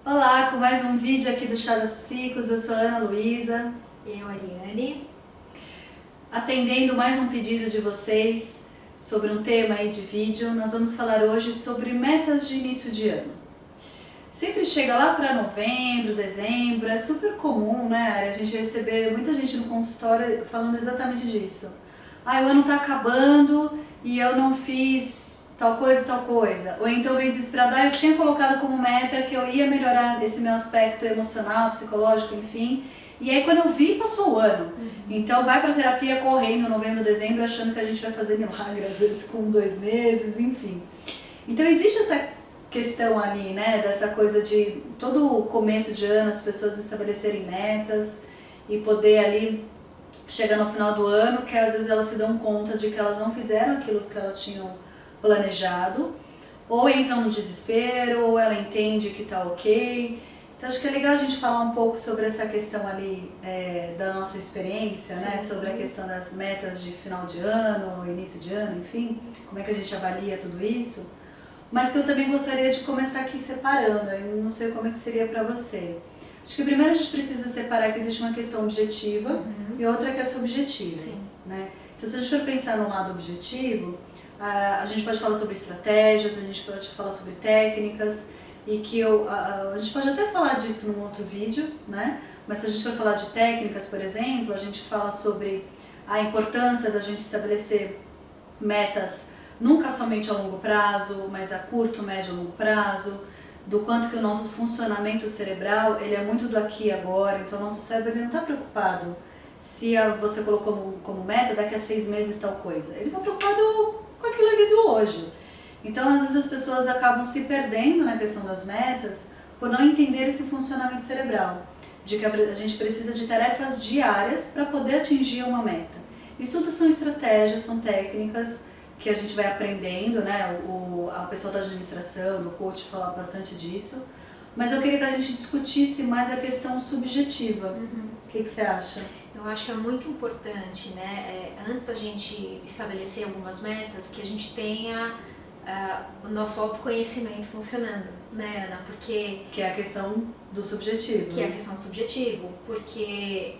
Olá, com mais um vídeo aqui do Chá das Psicos, eu sou a Ana Luísa. Eu, Ariane. Atendendo mais um pedido de vocês sobre um tema aí de vídeo, nós vamos falar hoje sobre metas de início de ano. Sempre chega lá para novembro, dezembro, é super comum, né, Ari, a gente receber muita gente no consultório falando exatamente disso. O ano tá acabando e eu não fiz tal coisa. Ou então vem desesperado, eu tinha colocado como meta que eu ia melhorar esse meu aspecto emocional, psicológico, enfim. E aí quando eu vi, passou o ano. Então vai pra terapia correndo novembro, dezembro, achando que a gente vai fazer milagre, às vezes com 2 meses, enfim. Então existe essa questão ali, né, dessa coisa de todo começo de ano as pessoas estabelecerem metas e poder ali chegar no final do ano, que às vezes elas se dão conta de que elas não fizeram aquilo que elas tinham planejado, ou entram no desespero, ou ela entende que tá ok. Então acho que é legal a gente falar um pouco sobre essa questão ali da nossa experiência, né? Sobre a questão das metas de final de ano, início de ano, enfim, como é que a gente avalia tudo isso. Mas que eu também gostaria de começar aqui separando, eu não sei como é que seria para você. Acho que primeiro a gente precisa separar que existe uma questão objetiva e outra que é subjetiva. Sim. Né? Então se a gente for pensar no lado objetivo, a gente pode falar sobre estratégias, a gente pode falar sobre técnicas, e que a gente pode até falar disso num outro vídeo, né? Mas se a gente for falar de técnicas, por exemplo, a gente fala sobre a importância da gente estabelecer metas nunca somente a longo prazo, mas a curto, médio e longo prazo, do quanto que o nosso funcionamento cerebral ele é muito do aqui e agora, então o nosso cérebro ele não está preocupado se você colocou como meta daqui a 6 meses tal coisa, ele está preocupado com aquilo ali do hoje. Então, às vezes as pessoas acabam se perdendo na questão das metas por não entender esse funcionamento cerebral, de que a gente precisa de tarefas diárias para poder atingir uma meta. Isso tudo são estratégias, são técnicas que a gente vai aprendendo, né? A pessoa da administração, do coach fala bastante disso, mas eu queria que a gente discutisse mais a questão subjetiva. O que você acha? Eu acho que é muito importante, né, antes da gente estabelecer algumas metas, que a gente tenha o nosso autoconhecimento funcionando, né, Ana? Porque... Que é a questão do subjetivo. Que é a questão do subjetivo, porque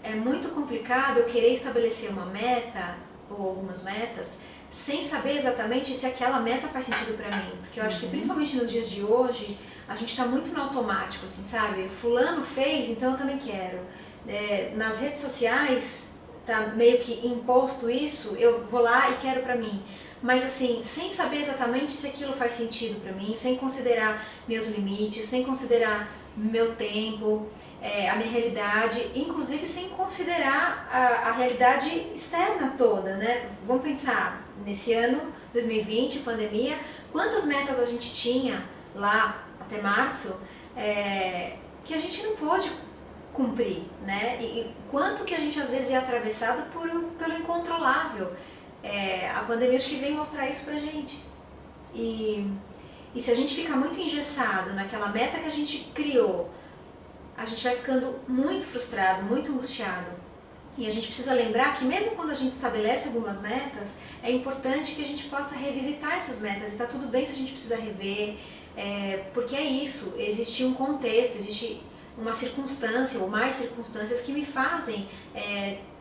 é muito complicado eu querer estabelecer uma meta, ou algumas metas, sem saber exatamente se aquela meta faz sentido pra mim. Porque eu acho que principalmente nos dias de hoje, a gente tá muito no automático, assim, sabe? Fulano fez, então eu também quero. Nas redes sociais tá meio que imposto isso, eu vou lá e quero pra mim. Mas assim, sem saber exatamente se aquilo faz sentido pra mim, sem considerar meus limites, sem considerar meu tempo, a minha realidade, inclusive sem considerar a realidade externa toda, né? Vamos pensar, nesse ano, 2020, pandemia, quantas metas a gente tinha lá até março que a gente não pôde cumprir, né? E quanto que a gente às vezes é atravessado pelo incontrolável. A pandemia acho que vem mostrar isso pra gente. E se a gente ficar muito engessado naquela meta que a gente criou, a gente vai ficando muito frustrado, muito angustiado. E a gente precisa lembrar que mesmo quando a gente estabelece algumas metas, é importante que a gente possa revisitar essas metas. E tá tudo bem se a gente precisa rever, porque é isso, existe um contexto, existe uma circunstância ou mais circunstâncias que me fazem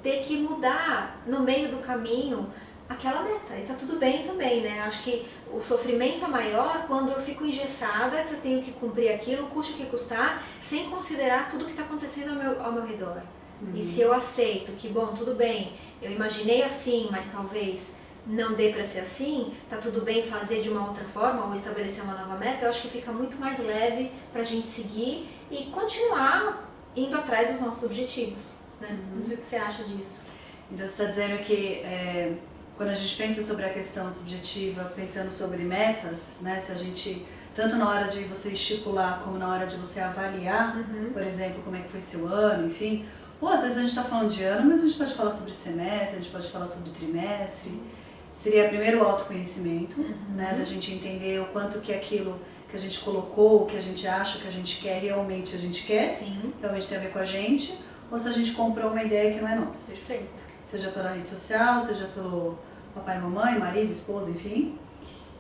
ter que mudar no meio do caminho aquela meta. E tá tudo bem também, né? Acho que o sofrimento é maior quando eu fico engessada, que eu tenho que cumprir aquilo, custe o que custar, sem considerar tudo que está acontecendo ao meu redor. E se eu aceito que, bom, tudo bem, eu imaginei assim, mas talvez não dê para ser assim, tá tudo bem fazer de uma outra forma ou estabelecer uma nova meta, eu acho que fica muito mais leve pra gente seguir e continuar indo atrás dos nossos objetivos, né? Não sei o que você acha disso. Então você está dizendo que quando a gente pensa sobre a questão subjetiva, pensando sobre metas, né, se a gente, tanto na hora de você estipular como na hora de você avaliar, por exemplo, como é que foi seu ano, enfim, ou às vezes a gente está falando de ano, mas a gente pode falar sobre semestre, a gente pode falar sobre trimestre, seria primeiro o autoconhecimento, né, da gente entender o quanto que aquilo que a gente colocou, que a gente acha que a gente quer, realmente a gente quer, realmente tem a ver com a gente, ou se a gente comprou uma ideia que não é nossa. Perfeito. Seja pela rede social, seja pelo papai, mamãe, marido, esposa, enfim.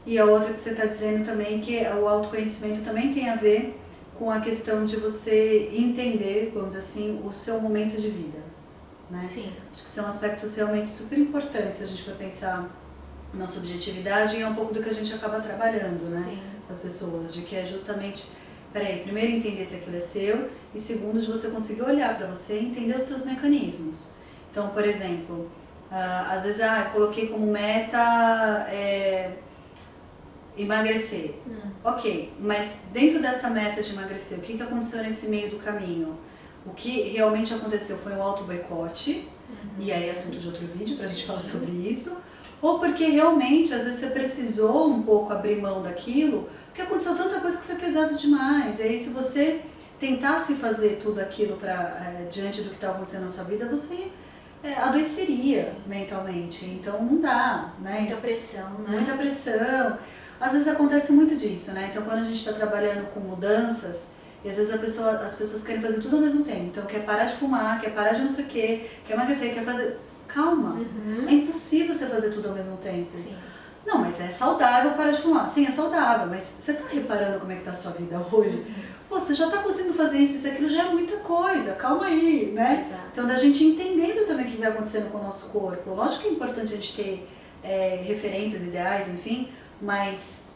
E a outra que você está dizendo também que o autoconhecimento também tem a ver com a questão de você entender, vamos dizer assim, o seu momento de vida, né? Sim. Acho que são aspectos realmente super importantes se a gente for pensar na subjetividade, e é um pouco do que a gente acaba trabalhando, né? Sim. Com as pessoas, de que é justamente, primeiro entender se aquilo é seu, e segundo, de você conseguir olhar para você e entender os seus mecanismos. Então, por exemplo, às vezes, eu coloquei como meta emagrecer. Ok, mas dentro dessa meta de emagrecer, o que aconteceu nesse meio do caminho? O que realmente aconteceu foi um auto-boicote, e aí é assunto de outro vídeo pra gente falar sobre isso, ou porque realmente, às vezes, você precisou um pouco abrir mão daquilo, porque aconteceu tanta coisa que foi pesado demais. E aí, se você tentasse fazer tudo aquilo diante do que estava acontecendo na sua vida, você adoeceria mentalmente. Então, não dá, né? Muita pressão, né? Muita pressão. Às vezes acontece muito disso, né? Então, quando a gente está trabalhando com mudanças, e às vezes as pessoas querem fazer tudo ao mesmo tempo. Então, quer parar de fumar, quer parar de não sei o quê, quer emagrecer, quer fazer... Calma, é impossível você fazer tudo ao mesmo tempo. Sim. Não, mas é saudável parar de fumar. Sim, é saudável, mas você está reparando como é que está a sua vida hoje? Pô, você já está conseguindo fazer isso e aquilo já é muita coisa, calma aí, né? Exato. Então, da gente entendendo também o que vai acontecendo com o nosso corpo. Lógico que é importante a gente ter referências, ideais, enfim, mas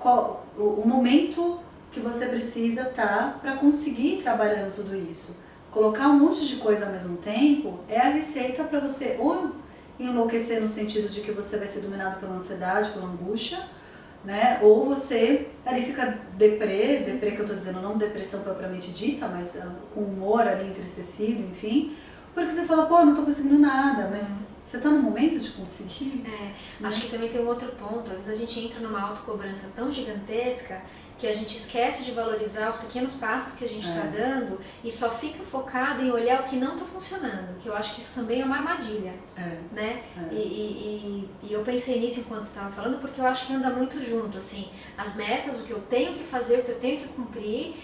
o momento que você precisa para conseguir ir trabalhando tudo isso. Colocar um monte de coisa ao mesmo tempo é a receita para você ou enlouquecer no sentido de que você vai ser dominado pela ansiedade, pela angústia, né? Ou você ali fica deprê que eu tô dizendo, não depressão propriamente dita, mas com humor ali entristecido, enfim, porque você fala, pô, não tô conseguindo nada, mas você tá no momento de conseguir. Acho que também tem um outro ponto, às vezes a gente entra numa autocobrança tão gigantesca que a gente esquece de valorizar os pequenos passos que a gente está dando e só fica focado em olhar o que não está funcionando, que eu acho que isso também é uma armadilha, né? E eu pensei nisso enquanto estava falando, porque eu acho que anda muito junto, assim, as metas, o que eu tenho que fazer, o que eu tenho que cumprir,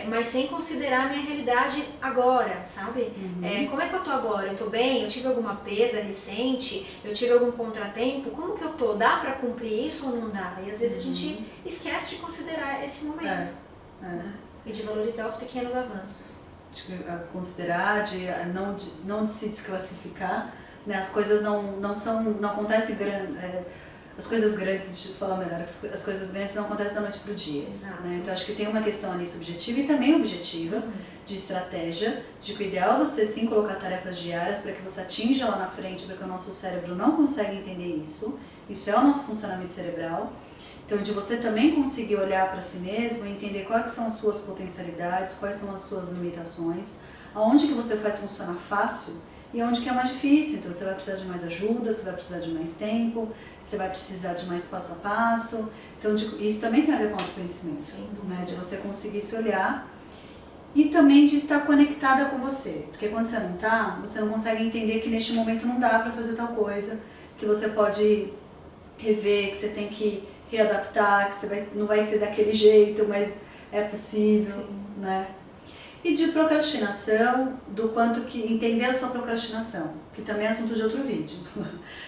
mas sem considerar a minha realidade agora, sabe? Como é que eu tô agora? Eu tô bem? Eu tive alguma perda recente? Eu tive algum contratempo? Como que eu tô? Dá pra cumprir isso ou não dá? E às vezes a gente esquece de considerar esse momento, né? E de valorizar os pequenos avanços. De considerar, de não se desclassificar, né? As coisas não acontecem as coisas grandes, deixa eu falar melhor, as coisas grandes não acontecem da noite pro dia. Exato. Né? Então acho que tem uma questão ali subjetiva e também objetiva, de estratégia, de que o ideal é você sim colocar tarefas diárias para que você atinja lá na frente, porque o nosso cérebro não consegue entender isso. Isso é o nosso funcionamento cerebral. Então, de você também conseguir olhar para si mesmo e entender quais são as suas potencialidades, quais são as suas limitações, aonde que você faz funcionar fácil e onde que é mais difícil. Então, você vai precisar de mais ajuda, você vai precisar de mais tempo, você vai precisar de mais passo a passo. Então, isso também tem a ver com autoconhecimento, né? De você conseguir se olhar e também de estar conectada com você. Porque quando você não está, você não consegue entender que neste momento não dá para fazer tal coisa, que você pode rever, que você tem que readaptar, que não vai ser daquele jeito, mas é possível, né? E de procrastinação, do quanto que entender a sua procrastinação, que também é assunto de outro vídeo.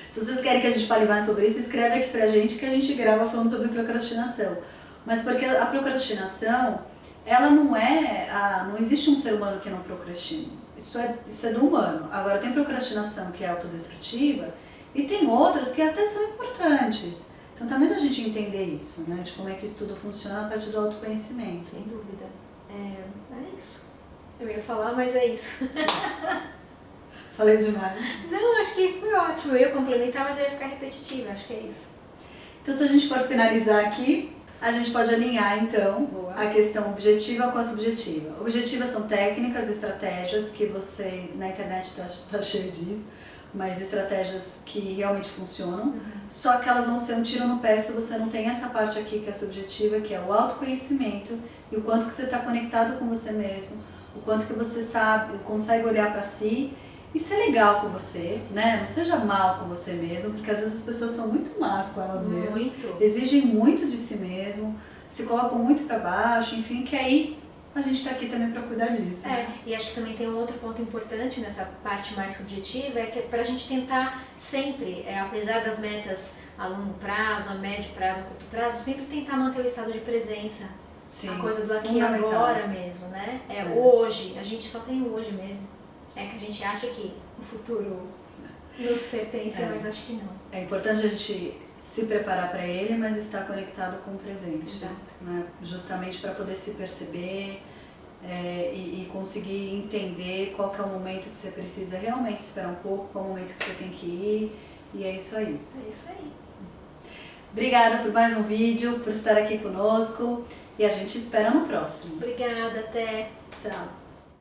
Se vocês querem que a gente fale mais sobre isso, escreve aqui pra gente que a gente grava falando sobre procrastinação. Mas porque a procrastinação, ela não existe um ser humano que não procrastina. Isso é do humano. Agora tem procrastinação que é autodestrutiva e tem outras que até são importantes. Então também da gente entender isso, né? De como é que isso tudo funciona a partir do autoconhecimento. Sem dúvida. É isso. Eu ia falar, mas é isso. Falei demais. Não, acho que foi ótimo. Eu ia complementar, mas eu ia ficar repetitiva. Acho que é isso. Então, se a gente for finalizar aqui, a gente pode alinhar, então, a questão objetiva com a subjetiva. Objetivas são técnicas, estratégias, que vocês, na internet tá cheio disso, mas estratégias que realmente funcionam, só que elas vão ser um tiro no pé se você não tem essa parte aqui que é subjetiva, que é o autoconhecimento e o quanto que você está conectado com você mesmo, o quanto que você sabe, consegue olhar para si e ser legal com você, né? Não seja mal com você mesmo, porque às vezes as pessoas são muito más com elas mesmas, exigem muito de si mesmo, se colocam muito para baixo, enfim, que aí a gente está aqui também para cuidar disso. E acho que também tem um outro ponto importante nessa parte mais subjetiva, é que é para a gente tentar sempre, apesar das metas a longo prazo, a médio prazo, a curto prazo, sempre tentar manter o estado de presença, Sim, a coisa do aqui e fundamental. agora mesmo, né? É hoje, a gente só tem o hoje mesmo. É que a gente acha que o futuro nos pertence, mas acho que não. É importante a gente se preparar para ele, mas estar conectado com o presente. Exato. Né? Justamente para poder se perceber e conseguir entender qual que é o momento que você precisa realmente esperar um pouco, qual é o momento que você tem que ir, e é isso aí. É isso aí. Obrigada por mais um vídeo, por estar aqui conosco, e a gente espera no próximo. Obrigada, até. Tchau.